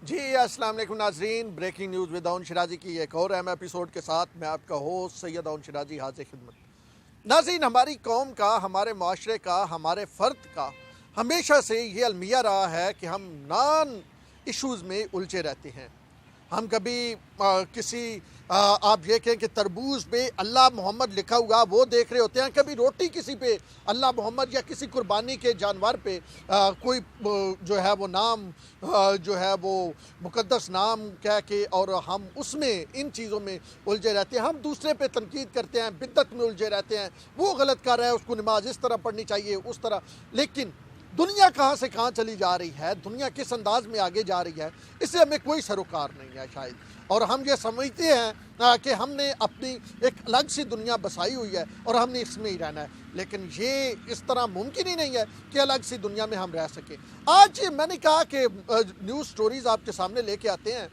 جی السلام علیکم ناظرین، بریکنگ نیوز ود اون شرازی کی ایک اور اہم ایپیسوڈ کے ساتھ میں آپ کا ہوسٹ سید اون شرازی حاضر خدمت۔ ناظرین، ہماری قوم کا، ہمارے معاشرے کا، ہمارے فرد کا ہمیشہ سے یہ المیہ رہا ہے کہ ہم نان ایشوز میں الجھے رہتے ہیں۔ ہم کبھی کسی آپ یہ کہیں کہ تربوز پہ اللہ محمد لکھا ہوا وہ دیکھ رہے ہوتے ہیں، کبھی روٹی کسی پہ اللہ محمد یا کسی قربانی کے جانور پہ کوئی جو ہے وہ نام جو ہے وہ مقدس نام کہہ کے، اور ہم اس میں ان چیزوں میں الجھے رہتے ہیں۔ ہم دوسرے پہ تنقید کرتے ہیں، بدعت میں الجھے رہتے ہیں، وہ غلط کر رہا ہے، اس کو نماز اس طرح پڑھنی چاہیے اس طرح۔ لیکن دنیا کہاں سے کہاں چلی جا رہی ہے، دنیا کس انداز میں آگے جا رہی ہے، اس سے ہمیں کوئی سروکار نہیں ہے شاید، اور ہم یہ سمجھتے ہیں کہ ہم نے اپنی ایک الگ سی دنیا بسائی ہوئی ہے اور ہم نے اس میں ہی رہنا ہے، لیکن یہ اس طرح ممکن ہی نہیں ہے کہ الگ سی دنیا میں ہم رہ سکیں۔ آج میں نے کہا کہ نیوز سٹوریز آپ کے سامنے لے کے آتے ہیں،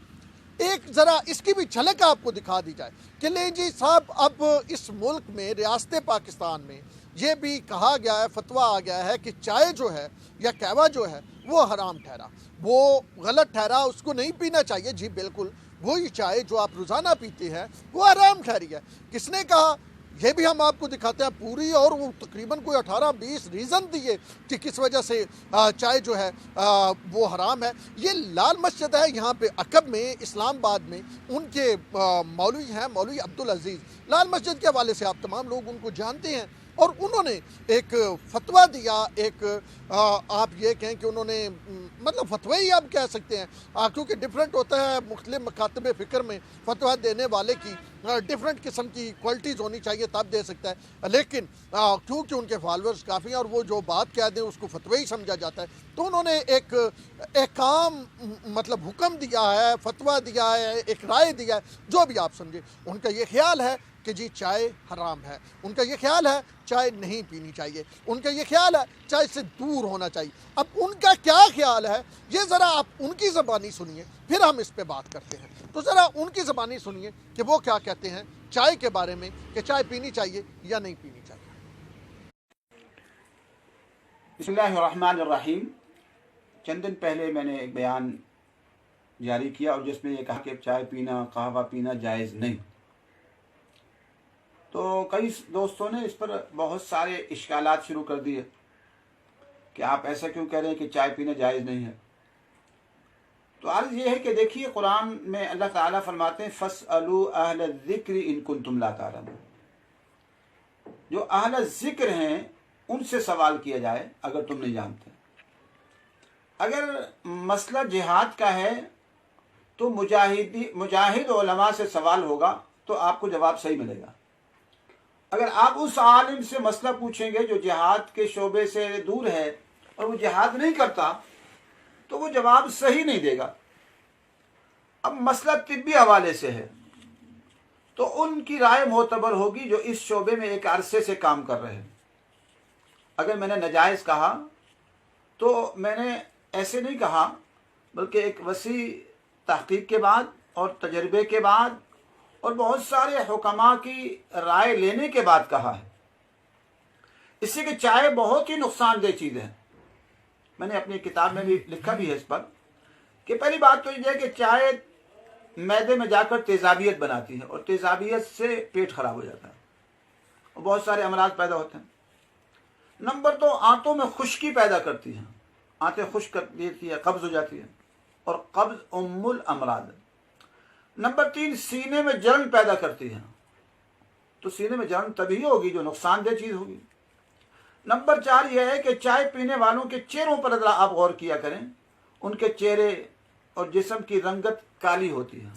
ایک ذرا اس کی بھی جھلک آپ کو دکھا دی جائے کہ لیں جی صاحب، اب اس ملک میں ریاست پاکستان میں یہ بھی کہا گیا ہے، فتویٰ آ گیا ہے کہ چائے جو ہے یا قہوہ جو ہے وہ حرام ٹھہرا، وہ غلط ٹھہرا، اس کو نہیں پینا چاہیے۔ جی بالکل، وہی چائے جو آپ روزانہ پیتے ہیں وہ حرام ٹھہری ہے۔ کس نے کہا؟ یہ بھی ہم آپ کو دکھاتے ہیں پوری، اور وہ تقریباً کوئی 18-20 ریزن دیے کہ کس وجہ سے چائے جو ہے وہ حرام ہے۔ یہ لال مسجد ہے یہاں پہ عقب میں، اسلام آباد میں، ان کے مولوی ہیں مولوی عبدالعزیز، لال مسجد کے حوالے سے آپ تمام لوگ ان کو جانتے ہیں، اور انہوں نے ایک فتویٰ دیا، ایک آپ یہ کہیں کہ انہوں نے مطلب فتوی ہی آپ کہہ سکتے ہیں، کیونکہ ڈیفرنٹ ہوتا ہے مختلف مکاتب فکر میں، فتویٰ دینے والے کی ڈیفرنٹ قسم کی کوالٹیز ہونی چاہیے تب دے سکتا ہے، لیکن کیونکہ ان کے فالورز کافی ہیں اور وہ جو بات کہہ دیں اس کو فتوی ہی سمجھا جاتا ہے، تو انہوں نے ایک احکام مطلب حکم دیا ہے، فتویٰ دیا ہے، ایک رائے دیا ہے، جو بھی آپ سمجھے۔ ان کا یہ خیال ہے کہ جی چائے حرام ہے، ان کا یہ خیال ہے چائے نہیں پینی چاہیے، ان کا یہ خیال ہے چائے سے دور ہونا چاہیے۔ اب ان کا کیا خیال ہے یہ ذرا آپ ان کی زبانی سنیے، پھر ہم اس پہ بات کرتے ہیں۔ تو ذرا ان کی زبانی سنیے کہ وہ کیا کہتے ہیں چائے کے بارے میں، کہ چائے پینی چاہیے یا نہیں پینی چاہیے۔ بسم اللہ الرحمن الرحیم۔ چند دن پہلے میں نے ایک بیان جاری کیا اور جس میں یہ کہا کہ چائے پینا، قہوہ پینا جائز نہیں، تو کئی دوستوں نے اس پر بہت سارے اشکالات شروع کر دیے کہ آپ ایسا کیوں کہہ رہے ہیں کہ چائے پینا جائز نہیں ہے۔ تو عرض یہ ہے کہ دیکھیے، قرآن میں اللہ تعالیٰ فرماتے ہیں فَاسْأَلُوا أَهْلَ الذِّكْرِ إِن كُنتُمْ لَا تَعْلَمُونَ، جو اہل ذکر ہیں ان سے سوال کیا جائے اگر تم نہیں جانتے۔ اگر مسئلہ جہاد کا ہے تو مجاہد علماء سے سوال ہوگا تو آپ کو جواب صحیح ملے گا۔ اگر آپ اس عالم سے مسئلہ پوچھیں گے جو جہاد کے شعبے سے دور ہے اور وہ جہاد نہیں کرتا تو وہ جواب صحیح نہیں دے گا۔ اب مسئلہ طبی حوالے سے ہے تو ان کی رائے معتبر ہوگی جو اس شعبے میں ایک عرصے سے کام کر رہے ہیں۔ اگر میں نے ناجائز کہا تو میں نے ایسے نہیں کہا، بلکہ ایک وسیع تحقیق کے بعد اور تجربے کے بعد اور بہت سارے حکماء کی رائے لینے کے بعد کہا ہے۔ اس سے کہ چائے بہت ہی نقصان دہ چیز ہے۔ میں نے اپنی کتاب میں بھی لکھا بھی ہے اس پر کہ پہلی بات تو یہ ہے کہ چائے معدے میں جا کر تیزابیت بناتی ہے اور تیزابیت سے پیٹ خراب ہو جاتا ہے اور بہت سارے امراض پیدا ہوتے ہیں۔ نمبر 2، آنتوں میں خشکی پیدا کرتی ہے، آنتیں خشک کر دیتی ہے، قبض ہو جاتی ہے، اور قبض ام الامراض ہے۔ نمبر 3، سینے میں جلن پیدا کرتی ہے، تو سینے میں جلن تبھی ہوگی جو نقصان دہ چیز ہوگی۔ نمبر 4 یہ ہے کہ چائے پینے والوں کے چہروں پر ذرا آپ غور کیا کریں، ان کے چہرے اور جسم کی رنگت کالی ہوتی ہے،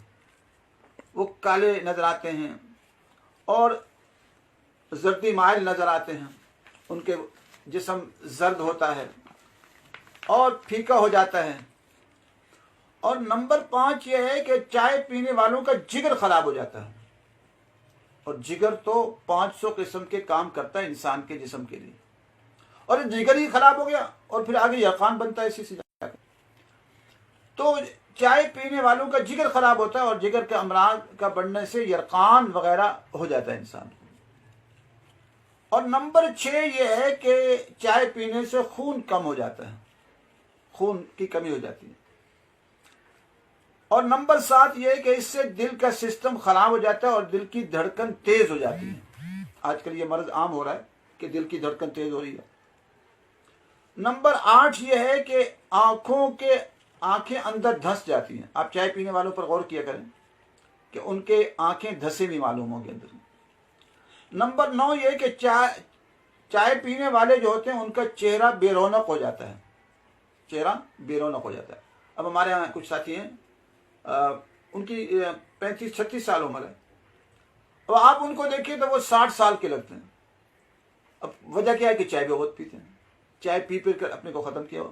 وہ کالے نظر آتے ہیں اور زردی مائل نظر آتے ہیں، ان کے جسم زرد ہوتا ہے اور پھیکا ہو جاتا ہے۔ اور نمبر 5 یہ ہے کہ چائے پینے والوں کا جگر خراب ہو جاتا ہے، اور جگر تو 500 قسم کے کام کرتا ہے انسان کے جسم کے لیے، اور جگر ہی خراب ہو گیا اور پھر آگے یقان بنتا ہے اسی سے جا کے۔ تو چائے پینے والوں کا جگر خراب ہوتا ہے اور جگر کے امراض کا بڑھنے سے یرقان وغیرہ ہو جاتا ہے انسان۔ اور نمبر 6 یہ ہے کہ چائے پینے سے خون کم ہو جاتا ہے، خون کی کمی ہو جاتی ہے۔ اور نمبر 7 یہ ہے کہ اس سے دل کا سسٹم خراب ہو جاتا ہے اور دل کی دھڑکن تیز ہو جاتی ہے. آج کل یہ مرض عام ہو رہا ہے کہ دل کی دھڑکن تیز ہو رہی ہے. نمبر 8 یہ ہے کہ آنکھیں اندر دھس جاتی ہیں. آپ چائے پینے والوں پر غور کیا کریں کہ ان کے آنکھیں دھسے نہیں معلوم ہوں گے اندر. نمبر 9 یہ ہے کہ چائے پینے والے جو ہوتے ہیں ان کا چہرہ بے رونق ہو جاتا ہے. چہرہ بے رونق ہو جاتا ہے. اب ہمارے یہاں کچھ ساتھی ہیں ان کی 35-36 سال عمر ہے. اب آپ ان کو دیکھیے تو وہ 60 سال کے لگتے ہیں. اب وجہ کیا ہے کہ چائے بھی بہت پیتے ہیں. چائے پی کر اپنے کو ختم کیا ہو.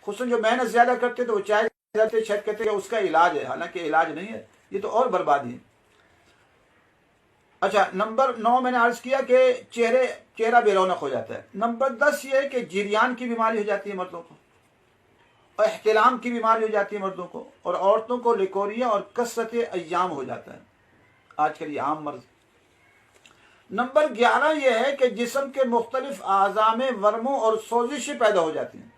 خصوصاً جو محنت زیادہ کرتے تو وہ چائے زیادہ شاید کہتے ہیں کہ اس کا علاج ہے، حالانکہ علاج نہیں ہے، یہ تو اور بربادی ہے. اچھا، نمبر 9 میں نے عرض کیا کہ چہرہ بے رونق ہو جاتا ہے. نمبر 10 یہ ہے کہ جریان کی بیماری ہو جاتی ہے مردوں کو، اور احتلام کی بیماری ہو جاتی ہے مردوں کو، اور عورتوں کو لیکوریا اور کثرت ایام ہو جاتا ہے. آج کل یہ عام مرض. نمبر 11 یہ ہے کہ جسم کے مختلف اعضاء میں ورموں اور سوزشیں پیدا ہو جاتی ہیں.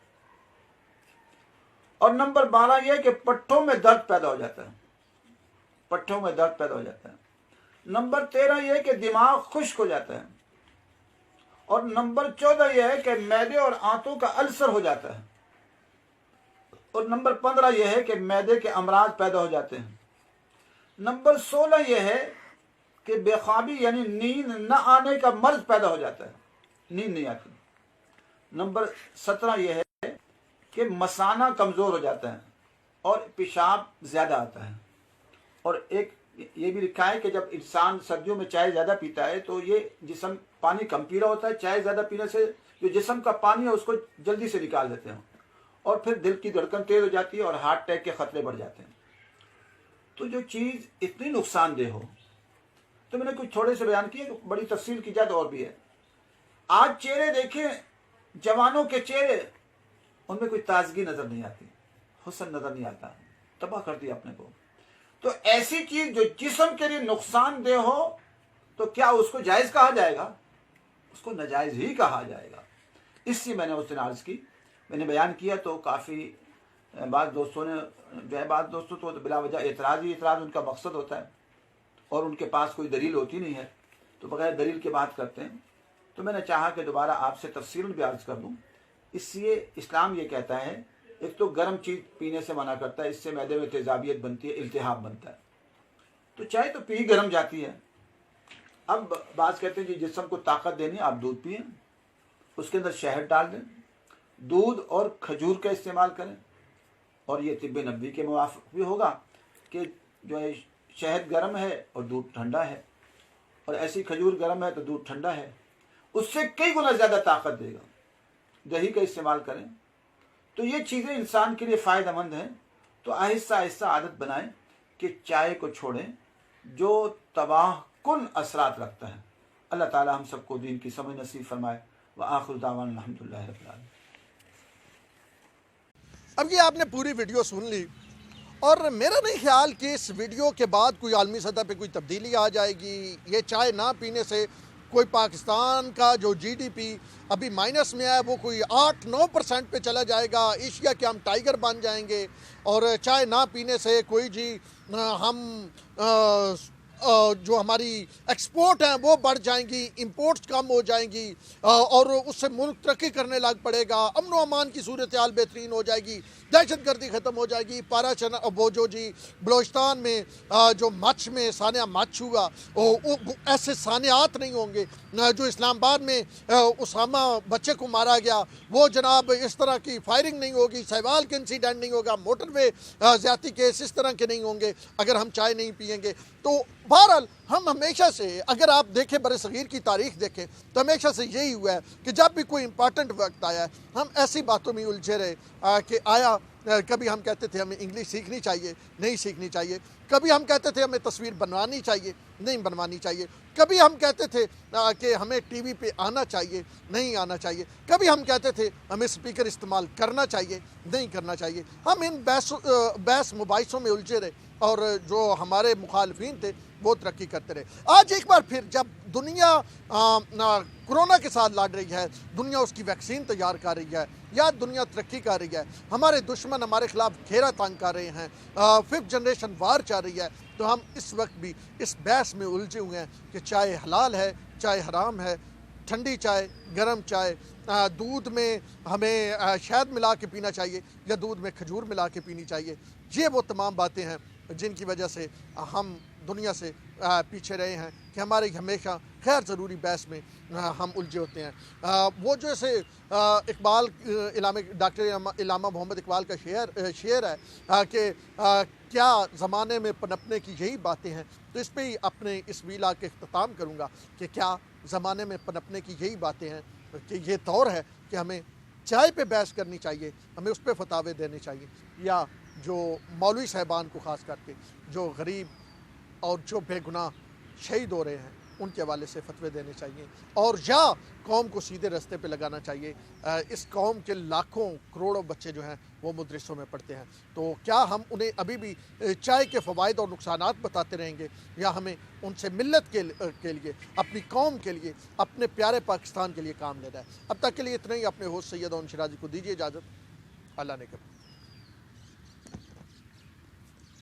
اور نمبر 12 یہ ہے کہ پٹھوں میں درد پیدا ہو جاتا ہے. پٹھوں میں درد پیدا ہو جاتا ہے. نمبر 13 یہ ہے کہ دماغ خشک ہو جاتا ہے. اور نمبر 14 یہ ہے کہ معدے اور آنتوں کا السر ہو جاتا ہے. اور نمبر 15 یہ ہے کہ معدے کے امراض پیدا ہو جاتے ہیں. نمبر 16 یہ ہے کہ بے خوابی یعنی نیند نہ آنے کا مرض پیدا ہو جاتا ہے، نیند نہیں آتی. نمبر 17 یہ ہے کہ مثانہ کمزور ہو جاتا ہے اور پیشاب زیادہ آتا ہے. اور ایک یہ بھی لکھا ہے کہ جب انسان سردیوں میں چائے زیادہ پیتا ہے تو یہ جسم پانی کم پی رہا ہوتا ہے. چائے زیادہ پینے سے جو جسم کا پانی ہے اس کو جلدی سے نکال دیتے ہیں، اور پھر دل کی دھڑکن تیز ہو جاتی ہے اور ہارٹ اٹیک کے خطرے بڑھ جاتے ہیں. تو جو چیز اتنی نقصان دہ ہو، تو میں نے کچھ تھوڑے سے بیان کیے، بڑی تفصیل کی جائے تو اور بھی ہے. آج چہرے دیکھیں، جوانوں کے چہرے، ان میں کوئی تازگی نظر نہیں آتی، حسن نظر نہیں آتا، تباہ کر دیا اپنے کو. تو ایسی چیز جو جسم کے لیے نقصان دہ ہو تو کیا اس کو جائز کہا جائے گا؟ اس کو ناجائز ہی کہا جائے گا. اس لیے میں نے اس دن عرض کی، میں نے بیان کیا تو کافی بعض دوستوں نے جو ہے، بعض دوستوں تو بلا وجہ اعتراض ان کا مقصد ہوتا ہے اور ان کے پاس کوئی دلیل ہوتی نہیں ہے تو بغیر دلیل کے بات کرتے ہیں. تو میں نے چاہا کہ دوبارہ آپ سے تفصیل بھی عرض کر دوں. اس لیے اسلام یہ کہتا ہے، ایک تو گرم چیز پینے سے منع کرتا ہے، اس سے معدے میں تیزابیت بنتی ہے، التہاب بنتا ہے. تو چائے تو پی گرم جاتی ہے. اب بعض کہتے ہیں جی جسم کو طاقت دینی، آپ دودھ پئیں، اس کے اندر شہد ڈال دیں، دودھ اور کھجور کا استعمال کریں. اور یہ طب نبوی کے موافق بھی ہوگا کہ جو ہے شہد گرم ہے اور دودھ ٹھنڈا ہے، اور ایسی کھجور گرم ہے تو دودھ ٹھنڈا ہے، اس سے کئی گنا زیادہ طاقت دے گا. دہی کا استعمال کریں. تو یہ چیزیں انسان کے لیے فائدہ مند ہیں. تو آہستہ آہستہ عادت بنائیں کہ چائے کو چھوڑیں جو تباہ کن اثرات رکھتا ہے. اللہ تعالی ہم سب کو دین کی سمجھ نصیب فرمائے. وآخر دعوانا الحمدللہ رب العالمین. اب یہ آپ نے پوری ویڈیو سن لی، اور میرا نہیں خیال کہ اس ویڈیو کے بعد کوئی عالمی سطح پہ کوئی تبدیلی آ جائے گی. یہ چائے نہ پینے سے کوئی پاکستان کا جو جی ڈی پی ابھی مائنس میں ہے وہ کوئی 8-9% پہ چلا جائے گا. ایشیا کے ہم ٹائیگر بن جائیں گے. اور چائے نہ پینے سے کوئی ہم جو ہماری ایکسپورٹ ہیں وہ بڑھ جائیں گی، امپورٹس کم ہو جائیں گی، اور اس سے ملک ترقی کرنے لگ پڑے گا. امن و امان کی صورتحال بہترین ہو جائے گی، دہشت گردی ختم ہو جائے گی. وہ جو بلوچستان میں جو مچھ میں سانحہ مچھ ہوا، ایسے سانحات نہیں ہوں گے. جو اسلام آباد میں اسامہ بچے کو مارا گیا، وہ جناب اس طرح کی فائرنگ نہیں ہوگی. سہوال کے انسیڈنٹ نہیں ہوگا. موٹر وے زیادتی کیس اس طرح کے نہیں ہوں گے اگر ہم چائے نہیں پئیں گے. تو بہرحال ہم ہمیشہ سے، اگر آپ دیکھیں بر صغیر کی تاریخ دیکھیں تو ہمیشہ سے یہی ہوا ہے کہ جب بھی کوئی امپارٹنٹ وقت آیا ہے ہم ایسی باتوں میں الجھے رہے کہ آیا کبھی ہم کہتے تھے ہمیں انگلش سیکھنی چاہیے، نہیں سیکھنی چاہیے. کبھی ہم کہتے تھے ہمیں تصویر بنوانی چاہیے، نہیں بنوانی چاہیے. کبھی ہم کہتے تھے کہ ہمیں ٹی وی پہ آنا چاہیے، نہیں آنا چاہیے. کبھی ہم کہتے تھے ہمیں سپیکر استعمال کرنا چاہیے، نہیں کرنا چاہیے. ہم ان بحث مباحثوں میں الجھے رہے اور جو ہمارے مخالفین تھے وہ ترقی کرتے رہے. آج ایک بار پھر جب دنیا کرونا کے ساتھ لڑ رہی ہے، دنیا اس کی ویکسین تیار کر رہی ہے، یا دنیا ترقی کر رہی ہے، ہمارے دشمن ہمارے خلاف گھیرا تنگ کر رہے ہیں، 5th جنریشن وار چل رہی ہے، تو ہم اس وقت بھی اس بحث میں الجھے ہوئے ہیں کہ چائے حلال ہے، چائے حرام ہے، ٹھنڈی چائے، گرم چائے، دودھ میں ہمیں شہد ملا کے پینا چاہیے یا دودھ میں کھجور ملا کے پینی چاہیے۔ یہ وہ تمام باتیں ہیں جن کی وجہ سے ہم دنیا سے پیچھے رہے ہیں کہ ہمارے ہمیشہ غیر ضروری بحث میں ہم الجھے ہوتے ہیں۔ وہ جیسے اقبال ڈاکٹر علامہ محمد اقبال کا شعر ہے کہ کیا زمانے میں پنپنے کی یہی باتیں ہیں، تو اس پہ ہی اپنے اس ویلا کے اختتام کروں گا کہ کیا زمانے میں پنپنے کی یہی باتیں ہیں کہ یہ دور ہے کہ ہمیں چائے پہ بحث کرنی چاہیے، ہمیں اس پہ فتاوے دینے چاہیے، یا جو مولوی صاحبان کو خاص کر کے جو غریب اور جو بے گناہ شہید ہو رہے ہیں ان کے حوالے سے فتوے دینے چاہیے، اور یا قوم کو سیدھے راستے پہ لگانا چاہیے۔ اس قوم کے لاکھوں کروڑوں بچے جو ہیں وہ مدرسوں میں پڑھتے ہیں، تو کیا ہم انہیں ابھی بھی چائے کے فوائد اور نقصانات بتاتے رہیں گے، یا ہمیں ان سے ملت کے لیے، اپنی قوم کے لیے، اپنے پیارے پاکستان کے لیے کام لینا ہے؟ اب تک کے لیے اتنا ہی۔ اپنے ہوسٹ سید اون شیرازی کو دیجیے اجازت۔ اللہ نے کرے۔